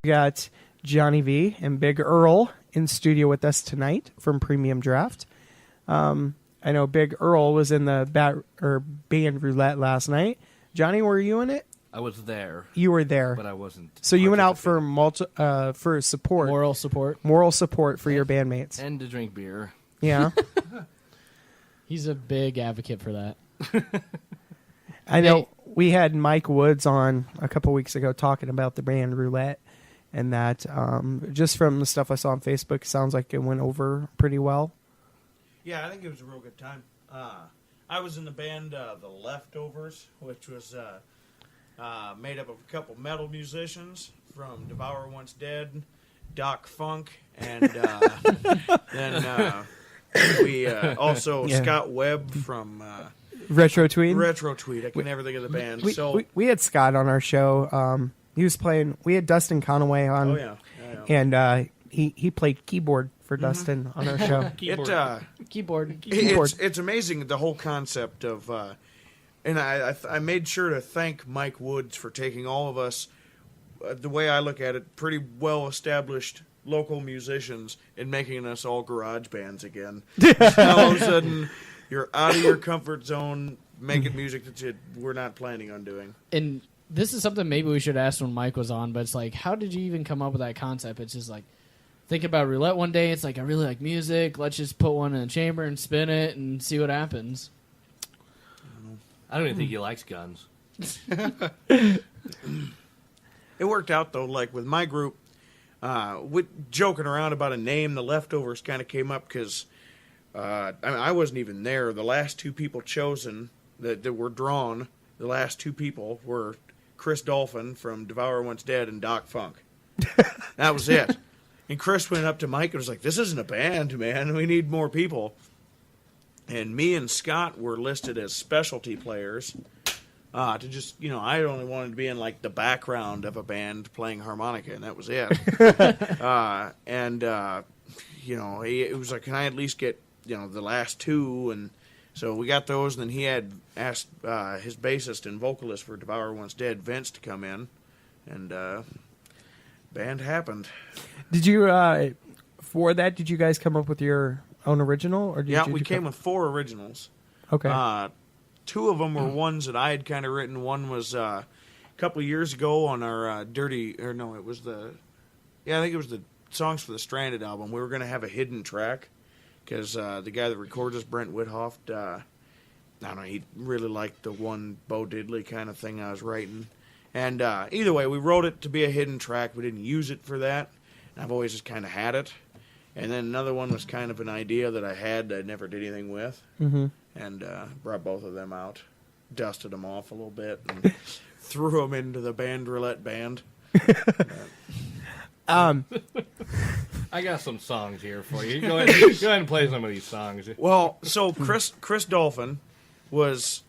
We got Johnny V and Big Earl in studio with us tonight from Premium Draft. I know Big Earl was in the band roulette last night. Johnny, were you in it? I was there. You were there, but I wasn't. So you went out for support, moral support for your bandmates, and to drink beer. Yeah, he's a big advocate for that. I know. We had Mike Woods on a couple weeks ago talking about the band roulette, and that just from the stuff I saw on Facebook, sounds like it went over pretty well. Yeah, I think it was a real good time. I was in the band The Leftovers, which was made up of a couple metal musicians from Devour Once Dead, Doc Funk, and then we also Scott Webb from Retro Tweed. I can never think of the band. We had Scott on our show. He was playing. We had Dustin Conaway on. Oh yeah. And he played keyboard for Dustin on our show. Keyboard. It's amazing, the whole concept of, and I made sure to thank Mike Woods for taking all of us, the way I look at it, pretty well established local musicians and making us all garage bands again. All of a sudden, you're out of your comfort zone, making music that we're not planning on doing. And this is something maybe we should ask when Mike was on, but it's like, how did you even come up with that concept? It's just like, think about roulette one day. It's like, I really like music. Let's just put one in the chamber and spin it and see what happens. I don't even think he likes guns. It worked out, though. Like, with my group, joking around about a name, The Leftovers kind of came up because I wasn't even there. The last two people chosen that were drawn, the last two people were Chris Dolphin from Devour Once Dead and Doc Funk. That was it. And Chris went up to Mike and was like, "This isn't a band, man. We need more people." And me and Scott were listed as specialty players to just, I only wanted to be in, like, the background of a band playing harmonica, and that was it. It was like, can I at least get, the last two? And so we got those, and then he had asked his bassist and vocalist for Devour Once Dead, Vince, to come in, and band happened. Did you, for that, did you guys come up with your own original? Or we came with 4 originals. Okay. 2 of them were ones that I had kind of written. One was a couple of years ago on our I think it was the Songs for the Stranded album. We were going to have a hidden track because the guy that records us, Brent Whithoff, I don't know, he really liked the one Bo Diddley kind of thing I was writing. And either way, we wrote it to be a hidden track. We didn't use it for that. I've always just kind of had it. And then another one was kind of an idea that I had that I never did anything with. Mm-hmm. And brought both of them out, dusted them off a little bit, and threw them into the band roulette band. I got some songs here for you. Go ahead and play some of these songs. Well, so Chris Dolphin was,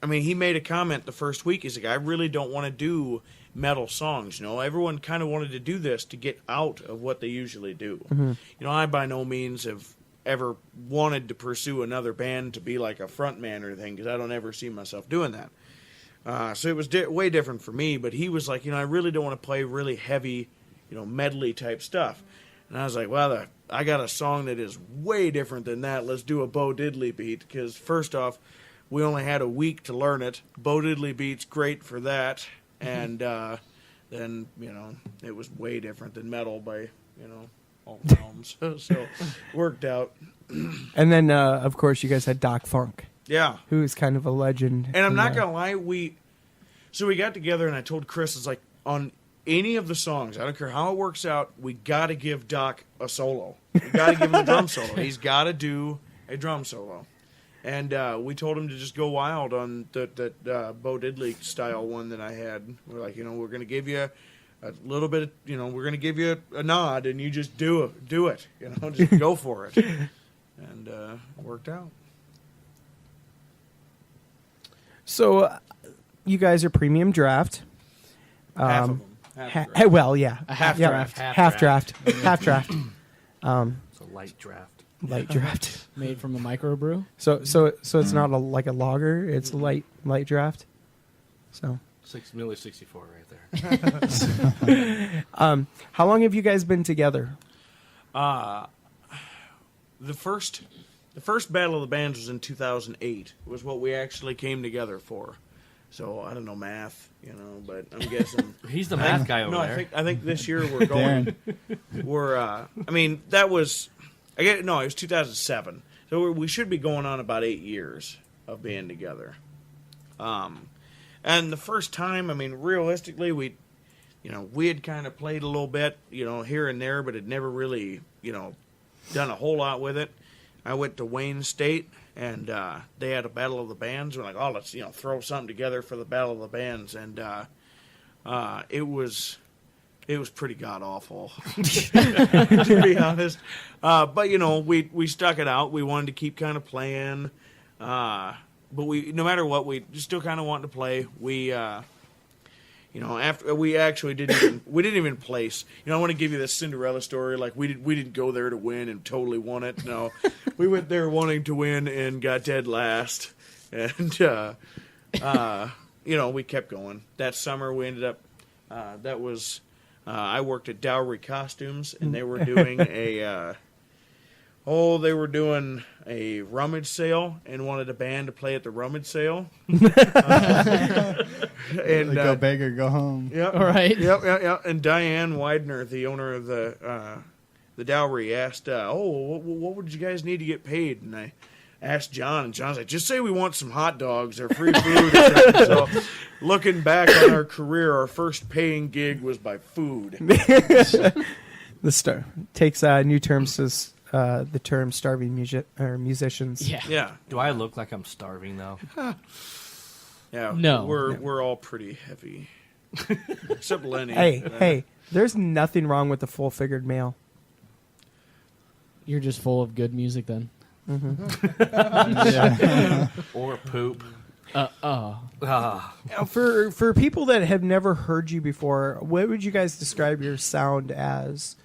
he made a comment the first week. He's like, I really don't want to do metal songs. Everyone kind of wanted to do this to get out of what they usually do. Mm-hmm. I by no means have ever wanted to pursue another band to be like a front man or anything, because I don't ever see myself doing that. So it was way different for me, but he was like, I really don't want to play really heavy, medley type stuff. And I was like, well, I got a song that is way different than that. Let's do a Bo Diddley beat, because first off, we only had a week to learn it. Bo Diddley beat's great for that. And then, it was way different than metal by, all realms. So worked out. And then, of course, you guys had Doc Funk. Yeah. Who's kind of a legend. And I'm not going to lie, we got together and I told Chris, it's like, on any of the songs, I don't care how it works out, we got to give Doc a solo. We got to give him a drum solo. He's got to do a drum solo. And we told him to just go wild on that Bo Diddley style one that I had. We're like, we're going to give you a little bit of, we're going to give you a nod, and you just do it. Just go for it. And it worked out. So you guys are Premium Draft. Half of them. Half draft. Half draft. It's a light draft. Light draft. Made from a microbrew. So it's not like a lager. It's light draft. So Nearly 64 right there. How long have you guys been together? The first Battle of the Bands was in 2008. Was what we actually came together for. So I don't know math, but I'm guessing He's the math guy over no. there. I think this year we're going. That was. It was 2007. So we should be going on about 8 years of being together. And the first time, realistically, we had kind of played a little bit, here and there, but had never really, done a whole lot with it. I went to Wayne State, and they had a Battle of the Bands. We're like, oh, let's, throw something together for the Battle of the Bands. And it was pretty god-awful, to be honest. But, we stuck it out. We wanted to keep kind of playing. But no matter what, we still kind of wanted to play. We, after we actually didn't even place. I want to give you this Cinderella story. Like we didn't go there to win and totally won it. No, we went there wanting to win and got dead last. And we kept going. That summer we ended up. I worked at Dowry Costumes, and they were doing a rummage sale and wanted a band to play at the rummage sale. And go big or go home. Yep. All right. Yep. And Diane Widener, the owner of the Dowry, asked, what would you guys need to get paid? And I asked John, and John's like, just say we want some hot dogs or free food. So, looking back on our career, our first paying gig was by food. The takes new terms as the term starving musicians. Yeah. Do I look like I'm starving, though? Yeah. No. We're all pretty heavy. Except Lenny. Hey, there's nothing wrong with the full-figured male. You're just full of good music then. Or poop. For people that have never heard you before, what would you guys describe your sound as?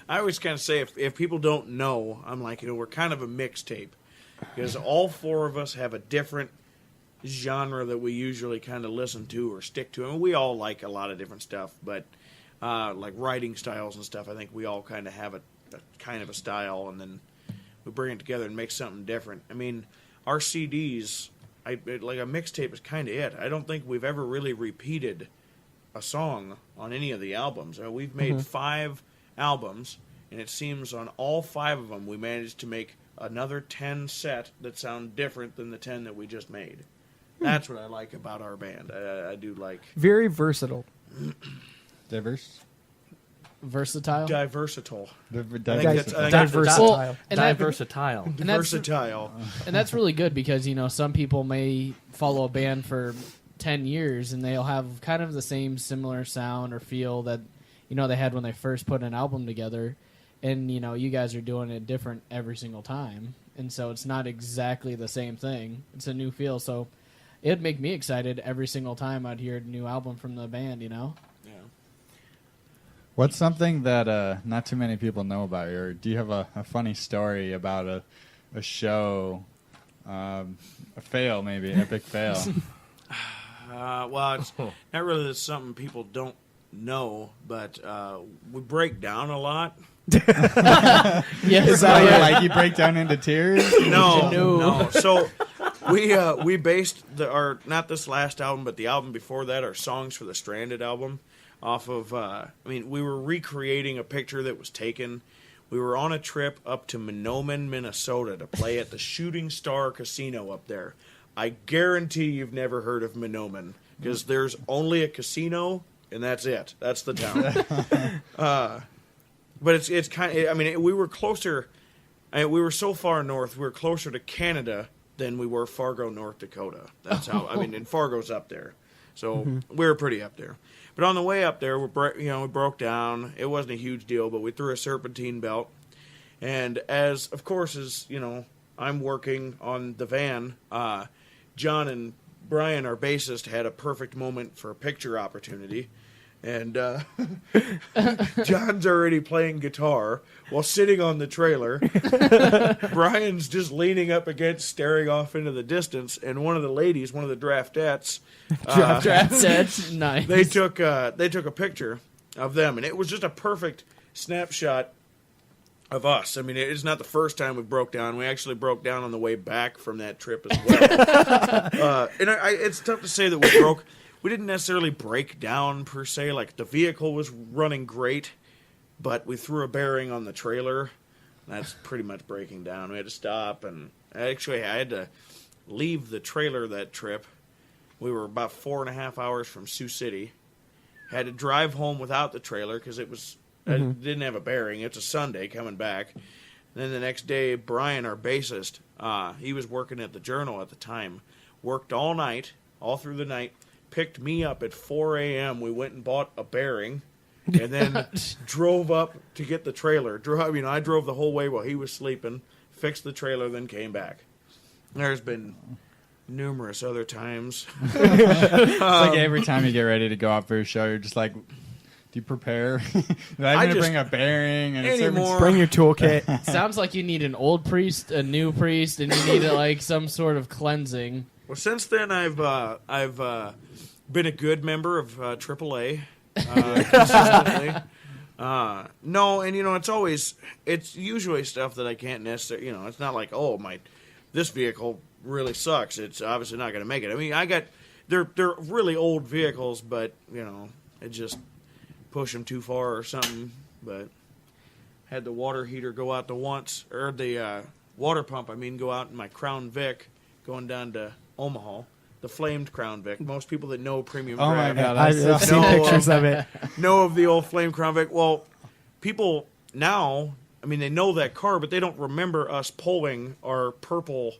I always kind of say if people don't know, I'm like, we're kind of a mixtape. Because all four of us have a different genre that we usually kind of listen to or stick to. We all like a lot of different stuff, but like writing styles and stuff, I think we all kind of have a kind of a style, and then we bring it together and make something different. Our CDs, like a mixtape is kind of it. I don't think we've ever really repeated a song on any of the albums. We've made 5 albums, and it seems on all 5 of them we managed to make another 10 set that sound different than the 10 that we just made. That's what I like about our band. I do like... Very versatile. Diverse? Versatile? Diversital. Diversitile. Diversitile. And Versatile. And that's really good because, some people may follow a band for 10 years and they'll have kind of the same similar sound or feel that, they had when they first put an album together. And, you guys are doing it different every single time. And so it's not exactly the same thing. It's a new feel. So it'd make me excited every single time I'd hear a new album from the band, Yeah. What's something that not too many people know about you? Or do you have a funny story about a show, a fail maybe, an epic fail? Well, it's not really something people don't know, but we break down a lot. Yes. Is that like you break down into tears? No. So we based our not this last album, but the album before that, our Songs for the Stranded album, off of. We were recreating a picture that was taken. We were on a trip up to Mahnomen, Minnesota, to play at the Shooting Star Casino up there. I guarantee you've never heard of Mahnomen because there's only a casino and that's it. That's the town. But it's kind of, we were closer, we were so far north, we were closer to Canada than we were Fargo, North Dakota. That's how, and Fargo's up there. So we were pretty up there. But on the way up there, we broke down. It wasn't a huge deal, but we threw a serpentine belt. And as I'm working on the van, John and Brian, our bassist, had a perfect moment for a picture opportunity. And John's already playing guitar while sitting on the trailer. Brian's just leaning up against, staring off into the distance. And one of the ladies, one of the draftettes, Draftettes, nice. they took a picture of them, and it was just a perfect snapshot of us. I mean, it's not the first time we broke down. We actually broke down on the way back from that trip as well. It's tough to say that we broke. We didn't necessarily break down per se. Like, the vehicle was running great, but we threw a bearing on the trailer. That's pretty much breaking down. We had to stop, and I had to leave the trailer that trip. We were about 4.5 hours from Sioux City. Had to drive home without the trailer because it didn't have a bearing. It's a Sunday coming back. And then the next day, Brian, our bassist, he was working at the Journal at the time, worked all night, all through the night, picked me up at 4 a.m. We went and bought a bearing, and then drove up to get the trailer. I drove the whole way while he was sleeping, fixed the trailer, then came back. There's been numerous other times. It's like every time you get ready to go out for a show, you're just like, do you prepare? I'm going to bring a bearing and anymore. Bring your toolkit. Sounds like you need an old priest, a new priest, and you need like some sort of cleansing. Well, since then, I've been a good member of AAA consistently. No, and it's usually stuff that I can't necessarily. It's not like, this vehicle really sucks. It's obviously not going to make it. I mean, they're really old vehicles, but it just push them too far or something. But had the water heater go out the water pump. go out in my Crown Vic going down to Omaha. The flamed Crown Vic. Most people that know Premium Oh my Draft God! I've seen pictures of it. know of the old flame Crown Vic. Well, people now, they know that car, but they don't remember us pulling our purple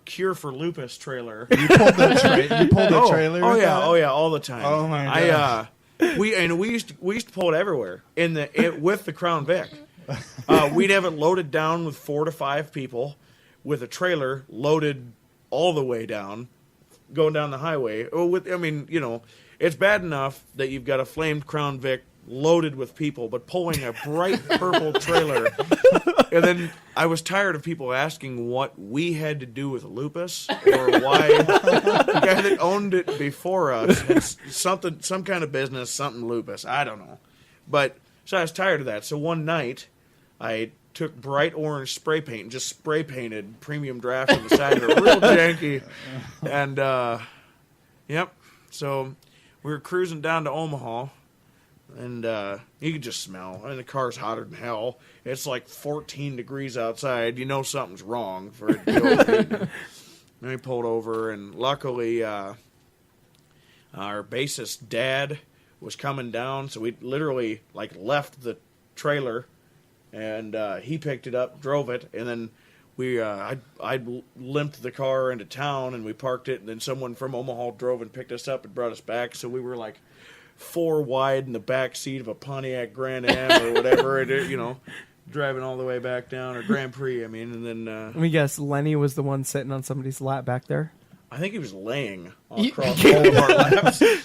Cure for Lupus trailer. You pulled the trailer. Oh with yeah, that? all the time. Oh my God! We used to pull it everywhere with the Crown Vic. We'd have it loaded down with 4 to 5 people, with a trailer loaded all the way down, going down the highway. It's bad enough that you've got a flamed Crown Vic loaded with people, but pulling a bright purple trailer. And then I was tired of people asking what we had to do with lupus, or why the guy that owned it before us had some kind of business, something lupus. I don't know. But so I was tired of that. So one night I took bright orange spray paint and just spray painted Premium Draft on the side of it, real janky. And yep. So we were cruising down to Omaha. And you could just smell. The car's hotter than hell. It's like 14 degrees outside. You know something's wrong for it to be overheating. Then we pulled over, and luckily our bassist dad was coming down, so we literally left the trailer, and he picked it up, drove it, and then I limped the car into town, and we parked it, and then someone from Omaha drove and picked us up and brought us back. So we were 4 wide in the back seat of a Pontiac Grand Am or whatever, driving all the way back down, or Grand Prix, and then... Let me guess, Lenny was the one sitting on somebody's lap back there? I think he was laying across all of our laps. I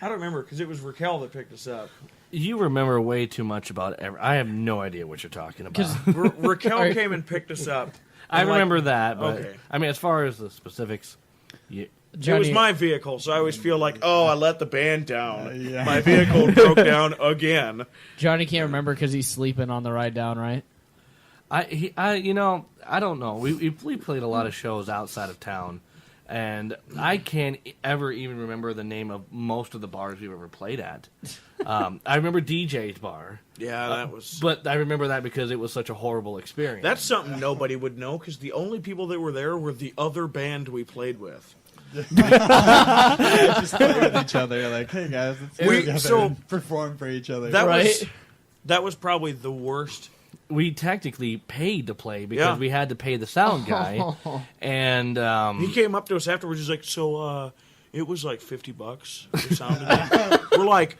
don't remember, because it was Raquel that picked us up. You remember way too much about I have no idea what you're talking about. Raquel came and picked us up. I remember that, but okay. As far as the specifics... Johnny, it was my vehicle, so I always feel like, I let the band down. Yeah. My vehicle broke down again. Johnny can't remember because he's sleeping on the ride down, right? I don't know. We played a lot of shows outside of town, and I can't ever even remember the name of most of the bars we've ever played at. I remember DJ's bar. Yeah, that was... But I remember that because it was such a horrible experience. That's something nobody would know, because the only people that were there were the other band we played with. Just play with each other, hey guys, let's get together and perform for each other. That was probably the worst. We technically paid to play because we had to pay the sound guy, and he came up to us afterwards. He's like, "So, it was $50 for sound." We're like,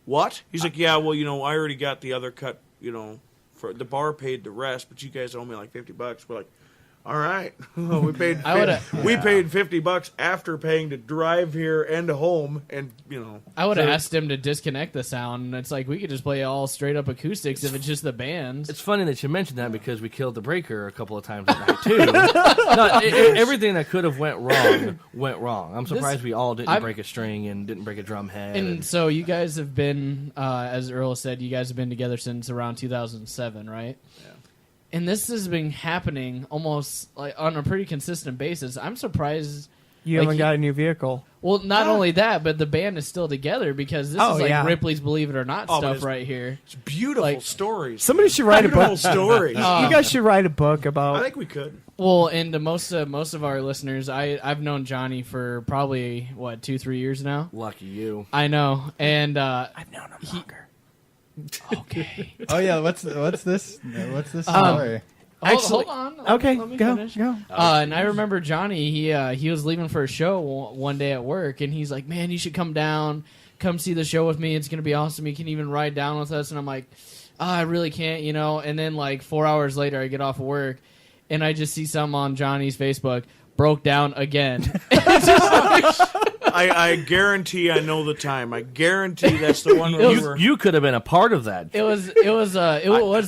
what? He's like, "Yeah, well, I already got the other cut. For the bar paid the rest, but you guys owe me $50." We're like, All right. we paid I we paid $50 after paying to drive here and to home, and I would have asked him to disconnect the sound, and it's like we could just play all straight up acoustics if it's just the bands. It's funny that you mentioned that because we killed the breaker a couple of times that night too. No, everything that could have went wrong. I'm surprised we all didn't break a string and didn't break a drum head. And so you guys have been, as Earl said, you guys have been together since around 2007, right? Yeah. And this has been happening almost like on a pretty consistent basis. I'm surprised You haven't got a new vehicle. Well, not only that, but the band is still together because this is like Ripley's Believe It or Not stuff right here. It's beautiful stories. Somebody should write a book. Stories. You guys should write a book about. I think we could. Well, and to most of our listeners, I've known Johnny for probably 2-3 years now. Lucky you. I know, and I've known him longer. Okay. Oh yeah, what's this? What's this story? Hold on. Okay, let me go. finish. Go. And I remember Johnny. He was leaving for a show one day at work, and he's like, "Man, you should come down, come see the show with me. It's gonna be awesome. You can even ride down with us." And I'm like, I really can't, And then like 4 hours later, I get off of work, and I just see something on Johnny's Facebook. Broke down again. I guarantee I know the time. I guarantee that's the one where we were. You could have been a part of that. It was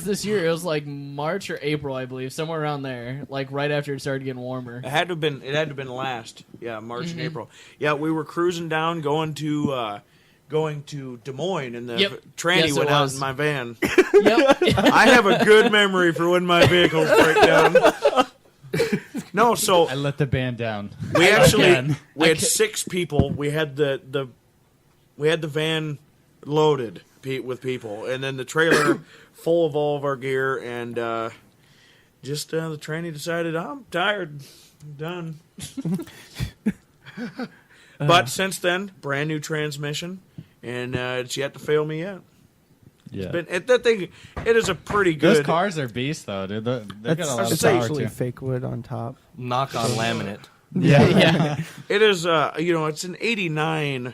this year. It was like March or April, I believe, somewhere around there. Like right after it started getting warmer. It had to have been last. Yeah, March and April. Yeah, we were cruising down, going to Des Moines, and the tranny went out in my van. Yep. I have a good memory for when my vehicles break down. No, so I let the band down. we had 6 people. We had the van loaded with people, and then the trailer full of all of our gear, and the tranny decided, I'm tired, I'm done. But since then, brand new transmission, and it's yet to fail me yet. Yeah, that thing, it is a pretty good. Those cars are beasts, though, dude. They got a lot of It's power actually too. fake wood on top. Knock on laminate. Yeah. It is, it's an '89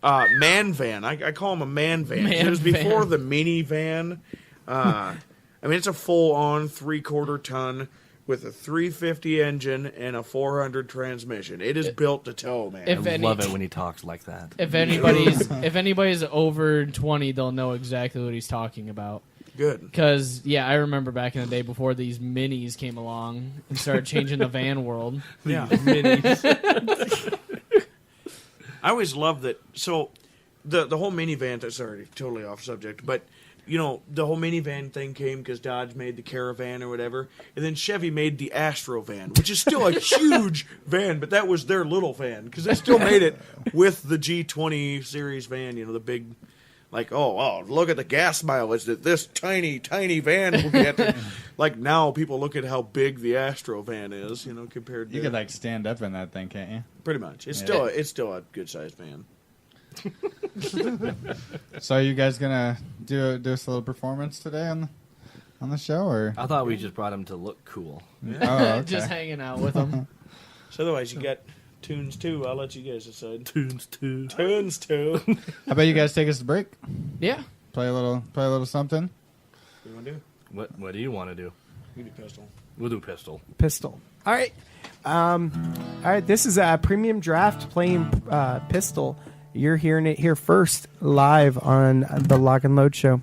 man van. I call them a man van. It was before the minivan. It's a full-on 3/4 ton with a 350 engine and a 400 transmission. It is built to tow, man. I love it when he talks like that. If anybody's over 20, they'll know exactly what he's talking about. Good. Because, I remember back in the day before these minis came along and started changing the van world. Yeah. Minis. I always loved that. So, the whole minivan, sorry, totally off subject, but, the whole minivan thing came because Dodge made the Caravan or whatever, and then Chevy made the Astro van, which is still a huge van, but that was their little van, because they still made it with the G20 series van, the big... Like, oh, look at the gas mileage that this tiny, tiny van will get. Like, now people look at how big the Astro van is, compared to... You could, stand up in that thing, can't you? Pretty much. It's still a good-sized van. So are you guys going to do us a little performance today on the show, or? I thought we just brought him to look cool. Oh, okay. Just hanging out with them. So otherwise, you got tunes, too. I'll let you guys decide. Tunes too. Tunes, too. How about you guys take us to break? Yeah. Play a little something. What do you want to do? What do you want to do? You do pistol. We'll do pistol. Pistol. All right. All right. This is a premium draft playing Pistol. You're hearing it here first, live on the Lock and Load Show.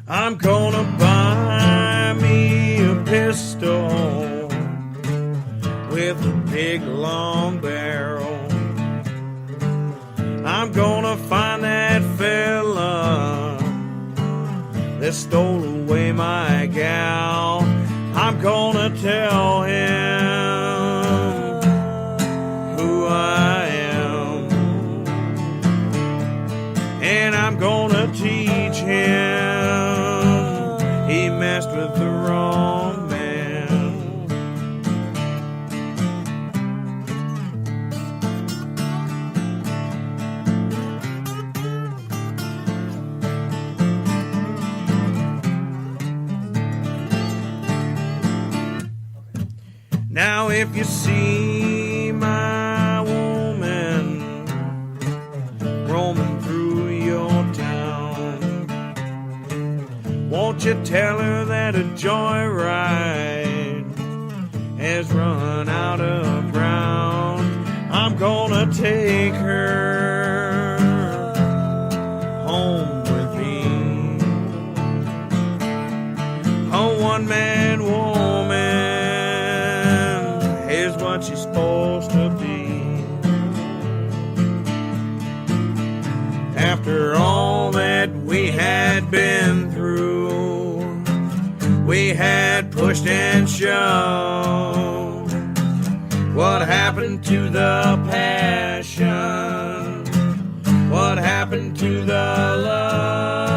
I'm gonna buy me a pistol with a big long barrel. I'm gonna find that fella that stole away my gal. I'm gonna tell him who I am, and I'm gonna teach him he messed with the wrong man. if you see my woman roaming through your town, won't you tell her that a joyride has run out of ground? I'm gonna take her home with me. A one-man woman is what she's supposed to be. After all that we had been through, we had pushed and shoved. What happened to the passion? What happened to the love?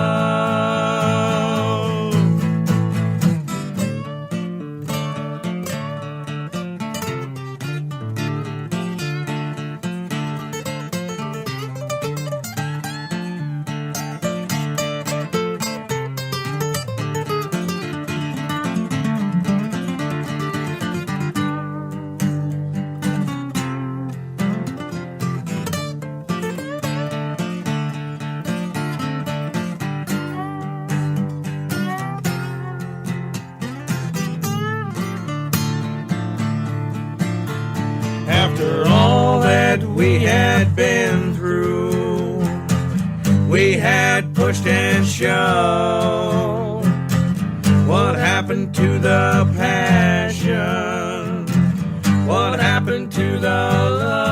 After all that we had been through, we had pushed and shoved. What happened to the passion? What happened to the love?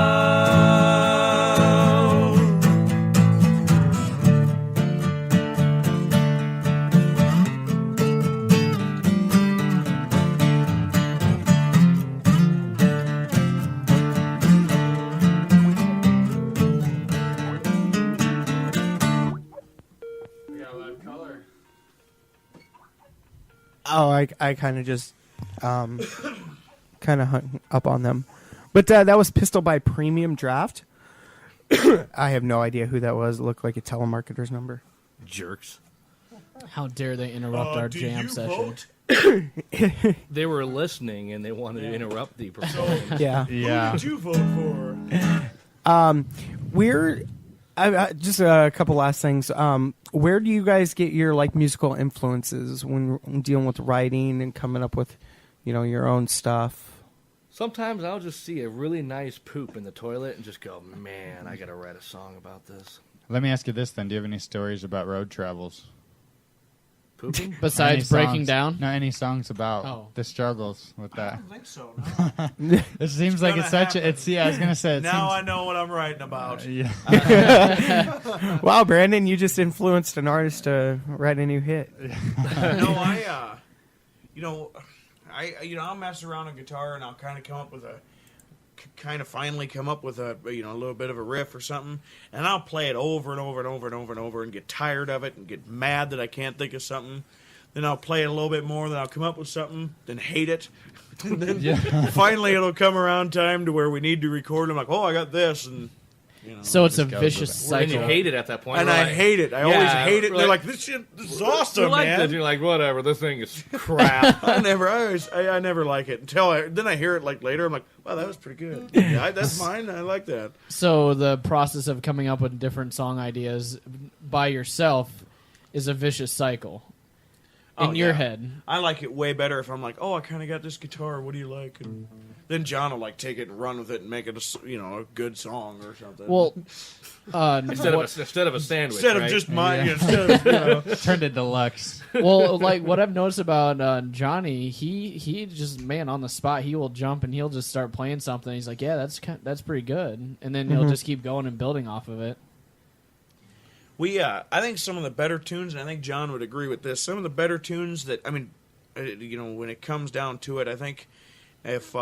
Oh, I kind of just kind of hung up on them. But that was Pistol by Premium Draft. I have no idea who that was. It looked like a telemarketer's number. Jerks. How dare they interrupt our jam session? They were listening and they wanted to interrupt the performance. Yeah. Yeah. Who did you vote for? We're just a couple last things. Where do you guys get your like musical influences when dealing with writing and coming up with, your own stuff? Sometimes I'll just see a really nice poop in the toilet and just go, man, I gotta write a song about this. Let me ask you this then. Do you have any stories about road travels? Pooping? Besides Any breaking songs- down? No, any songs about Oh. the struggles with I that? don't think so. No. It seems like gonna it's such happen. a. It's I was gonna say. It Now I seems, know what I'm writing about. yeah. Wow, Brandon, you just influenced an artist to write a new hit. No, I'll mess around on guitar and I'll kind of come up with finally come up with a little bit of a riff or something, and I'll play it over and over and over and over and over and get tired of it and get mad that I can't think of something. Then I'll play it a little bit more, then I'll come up with something, then hate it. And then finally it'll come around time to where we need to record. I'm like, oh, I got this, and So it's a Just goes vicious with And you cycle. hate it at that point. and You're I like, hate it. I yeah, always hate it. And they're like- like, this is awesome, you like man. this? You're like, whatever, this thing is crap. I never like it until then I hear it like later. I'm like, wow, that was pretty good. Yeah, that's mine. I like that. So the process of coming up with different song ideas by yourself is a vicious cycle in Oh, your yeah. head. I like it way better if I'm like, oh, I kind of got this guitar. What do you like? And then John will like take it and run with it and make it a good song or something. Well, instead of a sandwich, instead of right? just mine, Yeah. instead of Turned it deluxe. well, like what I've noticed about Johnny, he just on the spot he will jump and he'll just start playing something. He's like, yeah, that's pretty good, and then he'll just keep going and building off of it. I think some of the better tunes, and I think John would agree with this. Some of the better tunes that when it comes down to it, I think if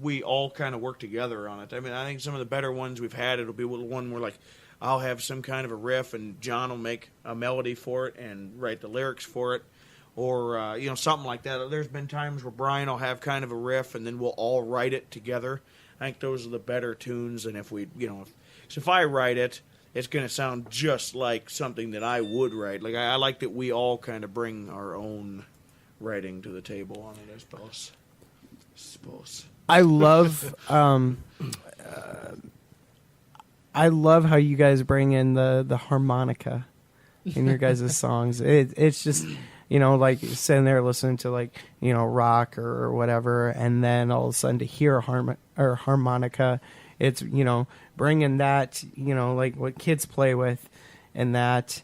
we all kind of work together on it, I think some of the better ones we've had, it'll be one where like I'll have some kind of a riff and John will make a melody for it and write the lyrics for it, or something like that. There's been times where Brian will have kind of a riff and then we'll all write it together. I think those are the better tunes, and if I write it, it's going to sound just like something that I would write. Like I like that we all kind of bring our own writing to the table on it, I suppose. suppose. I love I love how you guys bring in the harmonica in your guys' songs. It's just, like sitting there listening to like, rock or whatever, and then all of a sudden to hear a harmonica, it's, bringing that, like what kids play with, and that,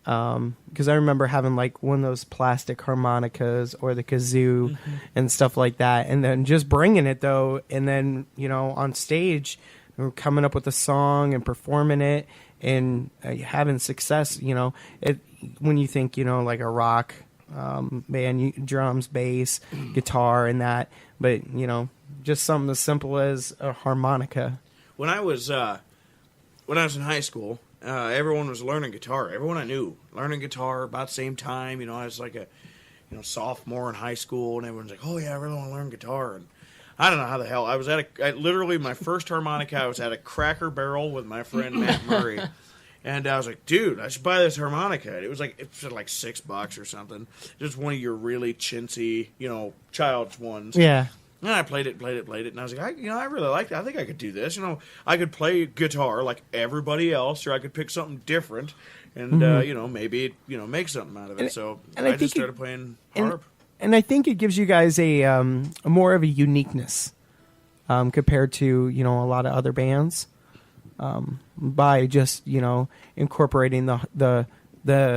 because I remember having like one of those plastic harmonicas or the kazoo and stuff like that, and then just bringing it though, and then on stage, we're coming up with a song and performing it and having success. When you think like a rock band, drums, bass, guitar, and that, but just something as simple as a harmonica. When I was in high school, everyone was learning guitar. Everyone I knew learning guitar about the same time. I was like a sophomore in high school, and everyone's like, "Oh yeah, I really want to learn guitar." And I don't know how the hell I was literally my first harmonica. I was at a Cracker Barrel with my friend Matt Murray, and I was like, "Dude, I should buy this harmonica." And it was like $6 or something. Just one of your really chintzy, child's ones. Yeah. And I played it, and I was like, I really liked it. I think I could do this. I could play guitar like everybody else, or I could pick something different, and maybe make something out of it. And I I just think started playing harp. And I think it gives you guys a more of a uniqueness compared to a lot of other bands by just incorporating the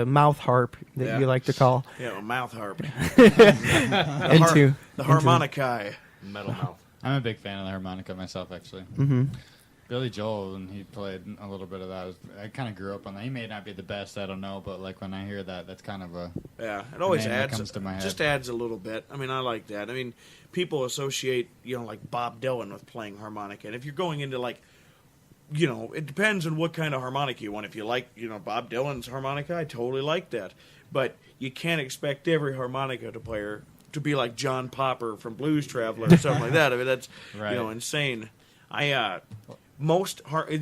mouth harp that you like to call Mouth harp into the harmonica. Metal mouth. I'm a big fan of the harmonica myself, actually. Mm-hmm. Billy Joel, and he played a little bit of that. I kind of grew up on that. He may not be the best, I don't know, but like when I hear that, that's kind of a it always name that adds comes to my head. just adds a little bit. I mean, I like that. I mean, people associate like Bob Dylan with playing harmonica, and if you're going into like it depends on what kind of harmonica you want. If you like Bob Dylan's harmonica, I totally like that, but you can't expect every harmonica player to be like John Popper from Blues Traveler or something like that. I mean, that's right. Insane. The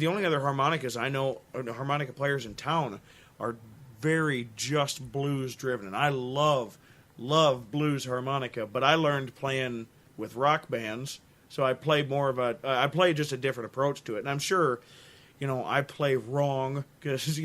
only other harmonicas I know, harmonica players in town, are very just blues driven, and I love blues harmonica. But I learned playing with rock bands, so I play I play just a different approach to it, and I'm sure. I play wrong because I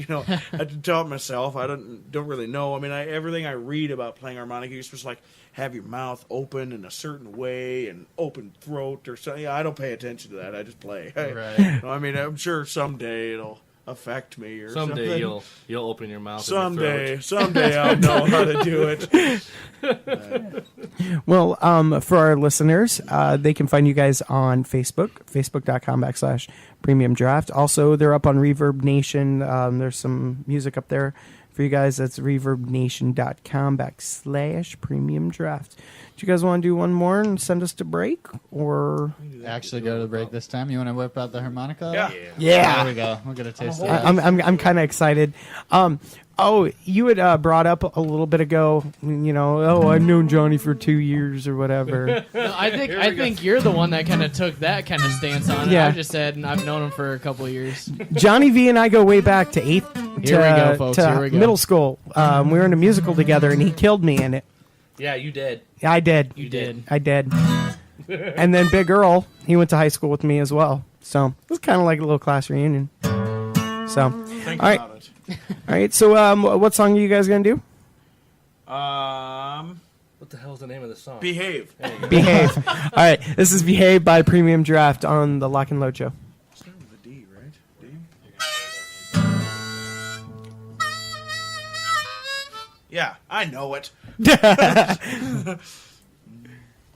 had to tell it myself. I don't really know. I mean, everything I read about playing harmonica, you're supposed to like have your mouth open in a certain way and open throat or something. Yeah, I don't pay attention to that. I just play. Right. I mean, I'm sure someday it'll affect me or something. Someday you'll open your mouth. Someday I'll know how to do it. Well, for our listeners, they can find you guys on Facebook, facebook.com/Premium Draft. Also, they're up on Reverb Nation. There's some music up there for you guys. That's reverbnation.com/Premium Draft. Do you guys want to do one more and send us to break, or actually go to the break this time? You want to whip out the harmonica? Yeah. There we go. We'll get a taste of that. I'm kind of excited. You had brought up a little bit ago, I've known Johnny for 2 years or whatever. No, I think you're the one that kind of took that kind of stance on it. Yeah. I just said, and I've known him for a couple of years. Johnny V and I go way back to Here we go, folks. Here we go. middle school. We were in a musical together, and he killed me in it. Yeah, you did. I did. You did. I did. And then Big Earl, he went to high school with me as well. So it was kind of like a little class reunion. So, Think all right. about it. All right. So, what song are you guys going to do? What the hell is the name of the song? Behave. Behave. All right. This is Behave by Premium Draft on the Lock and Load Show. Start with a D, right? D? Yeah, I know it.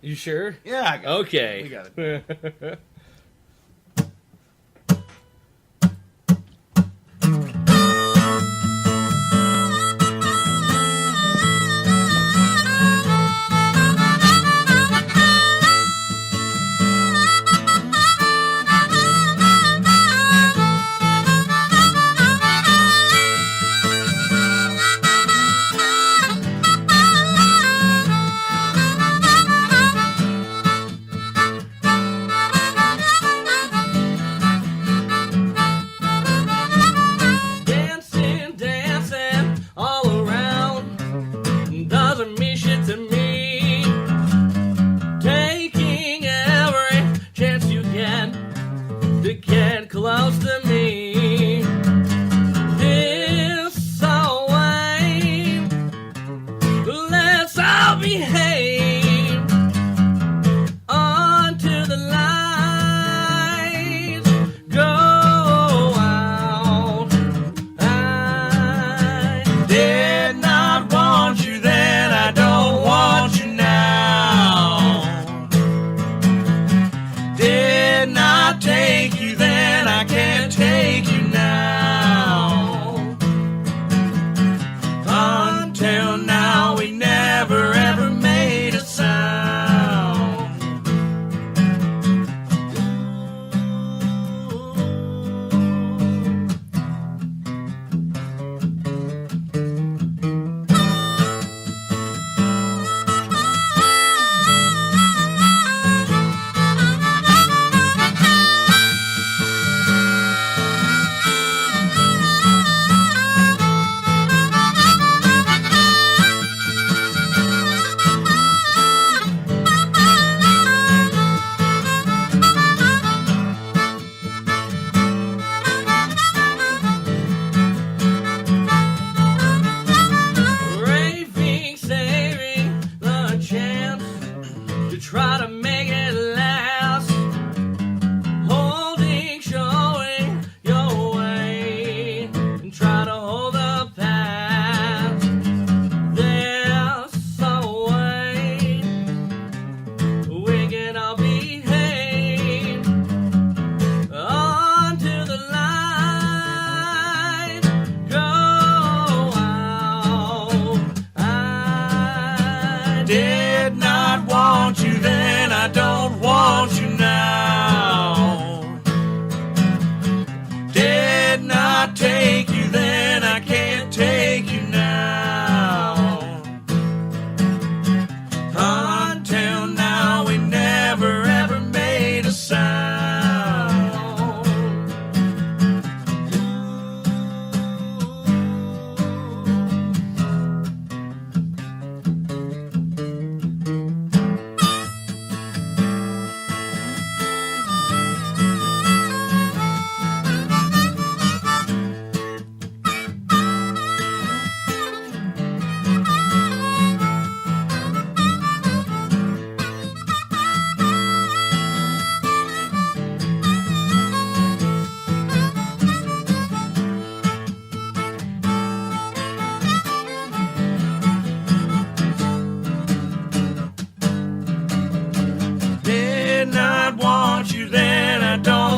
You sure? Yeah, I got Okay. it. We got it. not take you then, I can't take you now. Until now, we never ever made a sound. Raving, saving the chance to try to make it last. Holding, showing your way, and try to hold the past. There's some way we can all behave until the light go out. I did not want you then, I don't want you now. Did not take you then, I can't take you now. Until now, we never ever made a sound. Did not want you then, I don't